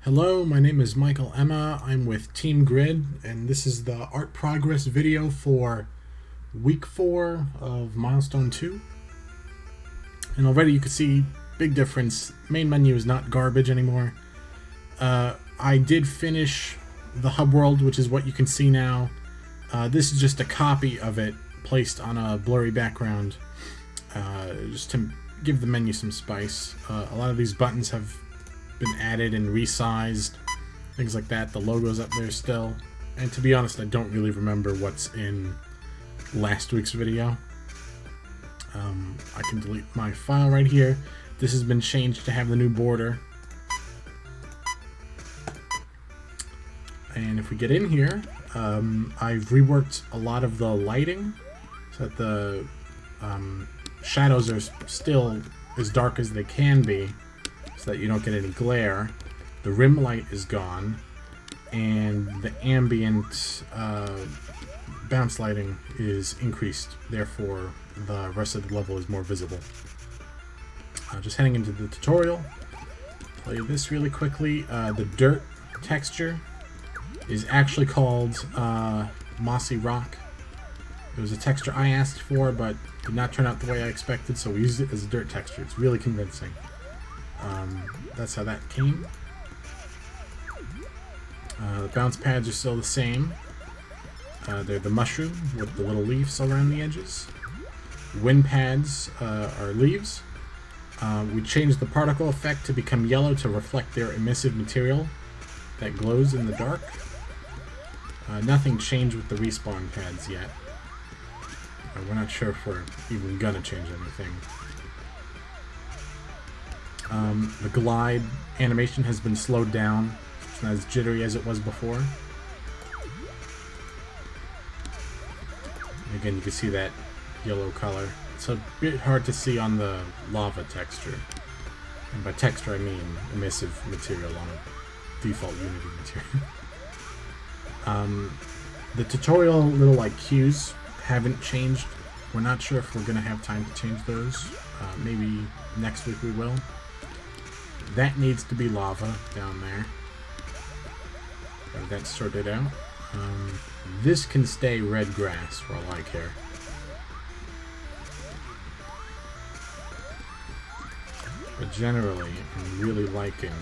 Hello, my name is Michael Emma. I'm with Team Grid, and this is the art progress video for week 4 of Milestone 2. And already you can see big difference. Main menu is not garbage anymore. I did finish the hub world, which is what you can see now. This is just a copy of it placed on a blurry background, just to give the menu some spice. A lot of these buttons have been added and resized, things like that. The logo's up there still, and to be honest, I don't really remember what's in last week's video. I can delete my file right here. This has been changed to have the new border, and if we get in here, I've reworked a lot of the lighting so that the shadows are still as dark as they can be, so that you don't get any glare. The rim light is gone, and the ambient bounce lighting is increased, therefore the rest of the level is more visible. Just heading into the tutorial, play this really quickly. The dirt texture is actually called Mossy Rock. It was a texture I asked for, but did not turn out the way I expected, so we used it as a dirt texture. It's really convincing. That's how that came. The bounce pads are still the same. They're the mushroom with the little leaves around the edges. Wind pads are leaves. We changed the particle effect to become yellow to reflect their emissive material that glows in the dark. Nothing changed with the respawn pads yet. We're not sure if we're even gonna change anything. The glide animation has been slowed down. It's not as jittery as it was before. Again, you can see that yellow color. It's a bit hard to see on the lava texture. And by texture, I mean emissive material on a default Unity material. The tutorial little cues haven't changed. We're not sure if we're going to have time to change those. Maybe next week we will. That needs to be lava down there. Got that sorted out. This can stay red grass for all I care. But generally, I'm really liking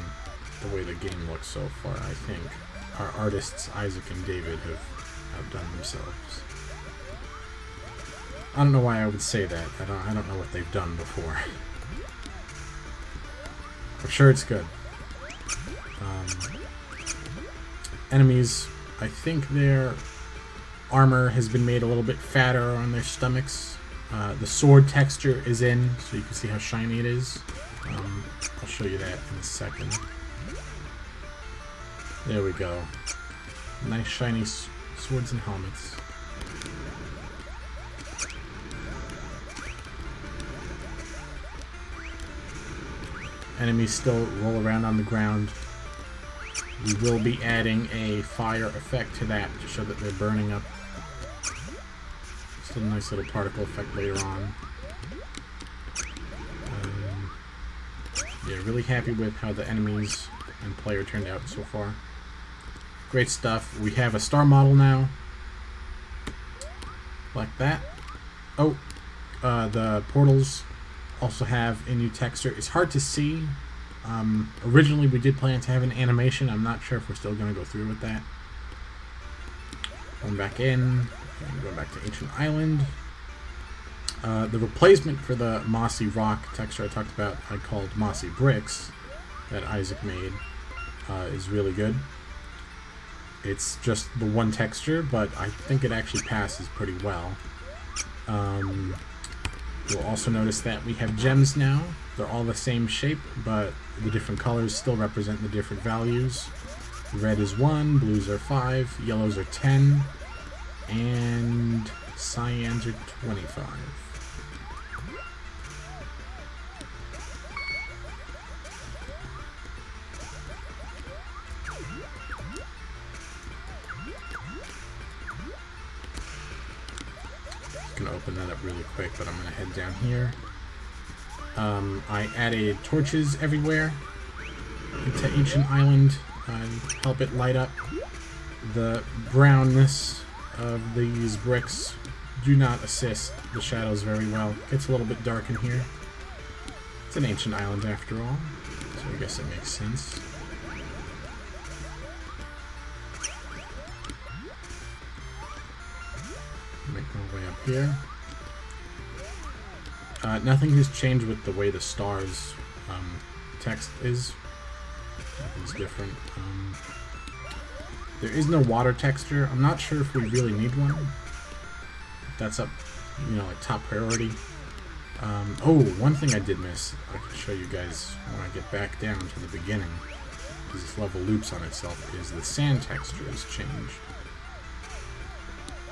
the way the game looks so far. I think our artists Isaac and David have outdone themselves. I don't know why I would say that. I don't know what they've done before. I'm sure it's good. Enemies, I think their armor has been made a little bit fatter on their stomachs. The sword texture is in, so you can see how shiny it is. I'll show you that in a second. There we go. Nice shiny swords and helmets. Enemies still roll around on the ground. We will be adding a fire effect to that to show that they're burning up. Just a nice little particle effect later on. Yeah, really happy with how the enemies and player turned out so far. Great stuff. We have a star model now. Like that. Oh, the portals also have a new texture. It's hard to see. Originally we did plan to have an animation. I'm not sure if we're still going to go through with that. Going back in, and going back to Ancient Island. The replacement for the Mossy Rock texture I talked about, I called Mossy Bricks, that Isaac made, is really good. It's just the one texture, but I think it actually passes pretty well. You'll also notice that we have gems now. They're all the same shape, but the different colors still represent the different values. Red is 1, blues are 5, yellows are 10, and cyans are 25. Gonna open that up really quick, but I'm gonna head down here. I added torches everywhere into Ancient Island. help it light up. The brownness of these bricks do not assist the shadows very well. It gets a little bit dark in here. It's an ancient island after all, so I guess it makes sense. Make my way up here. Nothing has changed with the way the stars text is. Nothing's different. There is no water texture. I'm not sure if we really need one. If that's up, like top priority. Oh, one thing I did miss. I can show you guys when I get back down to the beginning, because this level loops on itself, is the sand texture has changed.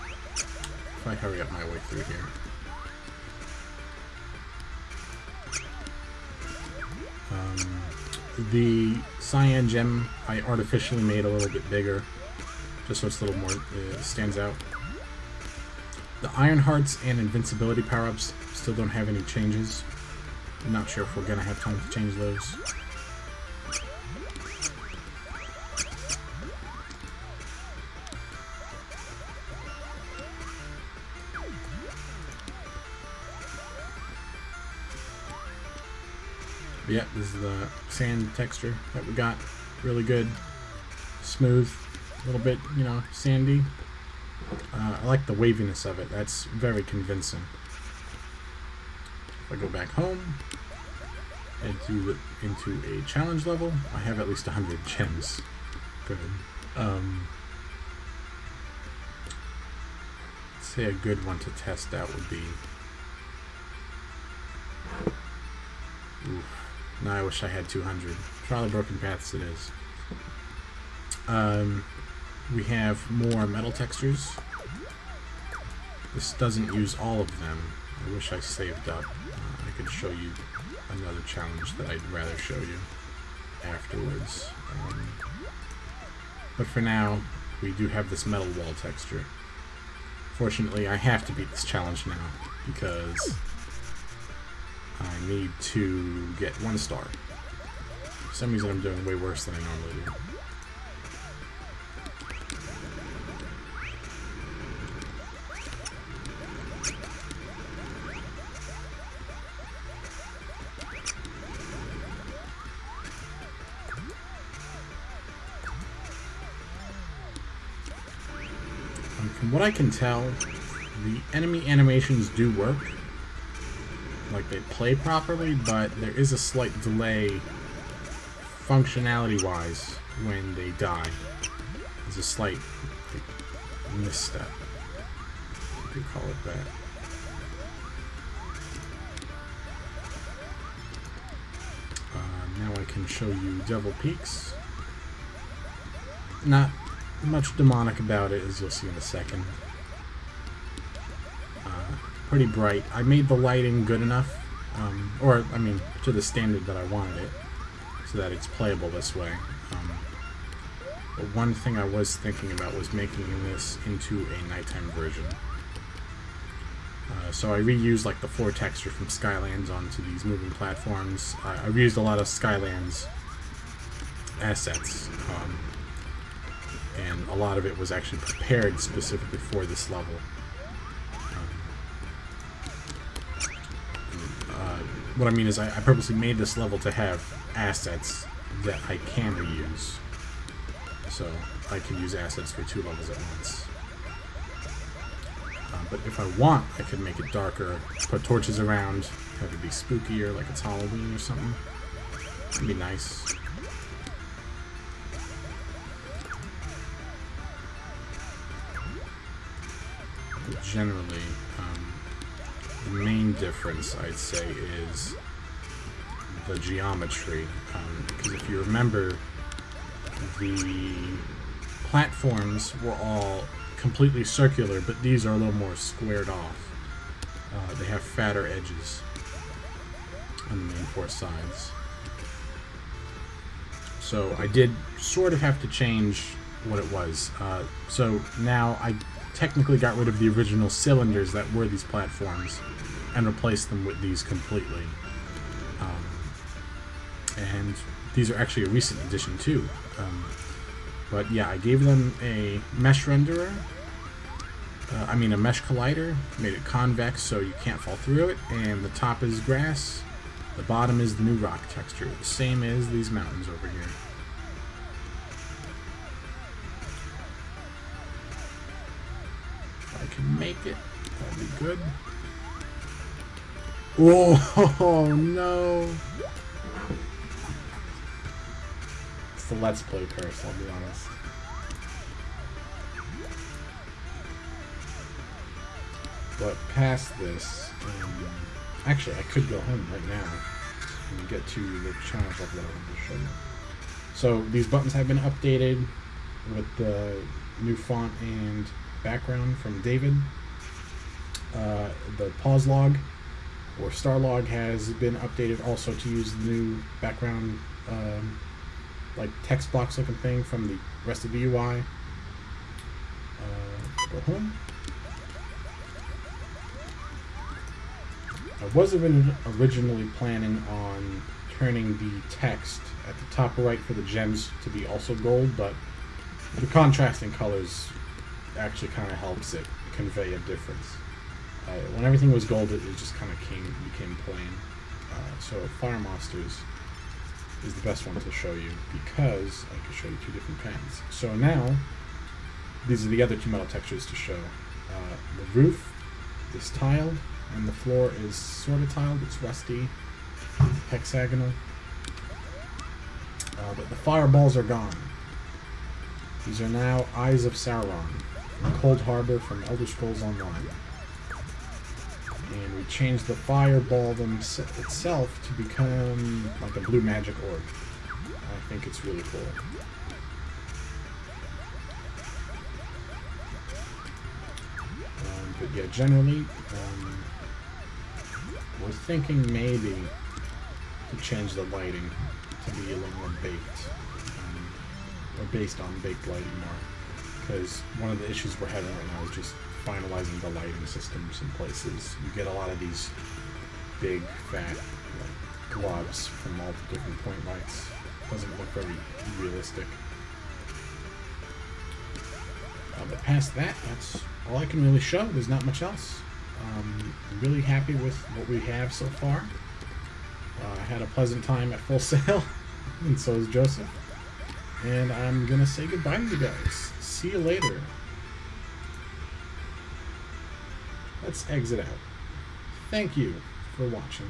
If I hurry up my way through here. The cyan gem I artificially made a little bit bigger, just so it's a little more, stands out. The iron hearts and invincibility power-ups still don't have any changes. I'm not sure if we're gonna have time to change those. But yeah, this is the sand texture that we got. Really good, smooth, a little bit, sandy. I like the waviness of it. That's very convincing. If I go back home and into a challenge level, I have at least 100 gems. Good. Let's say a good one to test out would be... Oof. No, I wish I had 200. Trial of Broken Paths it is. We have more metal textures. This doesn't use all of them. I wish I saved up. I could show you another challenge that I'd rather show you afterwards. But for now, we do have this metal wall texture. Fortunately, I have to beat this challenge now, because I need to get 1 star. For some reason I'm doing way worse than I normally do. From what I can tell, the enemy animations do work. Like, they play properly, but there is a slight delay functionality-wise when they die. There's a slight misstep. You could call it that. Now I can show you Devil Peaks. Not much demonic about it, as you'll see in a second. Pretty bright. I made the lighting good enough, to the standard that I wanted it, so that it's playable this way. But one thing I was thinking about was making this into a nighttime version. So I reused like the floor texture from Skylands onto these moving platforms. I reused a lot of Skylands assets, and a lot of it was actually prepared specifically for this level. What I mean is I purposely made this level to have assets that I can reuse. So I can use assets for 2 levels at once. But if I want, I could make it darker, put torches around, have it be spookier, like it's Halloween or something. It'd be nice. But generally, the main difference, I'd say, is the geometry. Because if you remember, the platforms were all completely circular, but these are a little more squared off. They have fatter edges on the main 4 sides. So I did sort of have to change what it was. So now I technically got rid of the original cylinders that were these platforms and replaced them with these completely. And These are actually a recent addition too. But yeah, I gave them a mesh renderer. I mean a mesh collider. Made it convex so you can't fall through it. And the top is grass. The bottom is the new rock texture. The same as these mountains over here. If I can make it, that'll be good. Oh no! It's the Let's Play curse, I'll be honest. But past this, actually I could go home right now and get to the challenge level that I wanted to show you. So these buttons have been updated with the new font and background from David. The pause log or star log has been updated also to use the new background like text box looking thing from the rest of the UI. Go home. I was originally planning on turning the text at the top right for the gems to be also gold, but the contrasting colors actually kind of helps it convey a difference. When everything was gold, it just kind of became plain. So Fire Monsters is the best one to show you because I can show you two different pens. So now, these are the other two metal textures to show. The roof is tiled, and the floor is sort of tiled. It's rusty, hexagonal. But the fireballs are gone. These are now Eyes of Sauron, Cold Harbor from Elder Scrolls Online. And we changed the fireball itself to become like a blue magic orb. I think it's really cool. But yeah, generally, we're thinking maybe to change the lighting to be a little more baked, or based on baked lighting more. Because one of the issues we're having right now is just finalizing the lighting systems in places. You get a lot of these big, fat globs from all the different point lights. Doesn't look very realistic. But past that, that's all I can really show. There's not much else. I'm really happy with what we have so far. I had a pleasant time at Full Sail, and so is Joseph. And I'm gonna say goodbye to you guys. See you later. Let's exit out. Thank you for watching.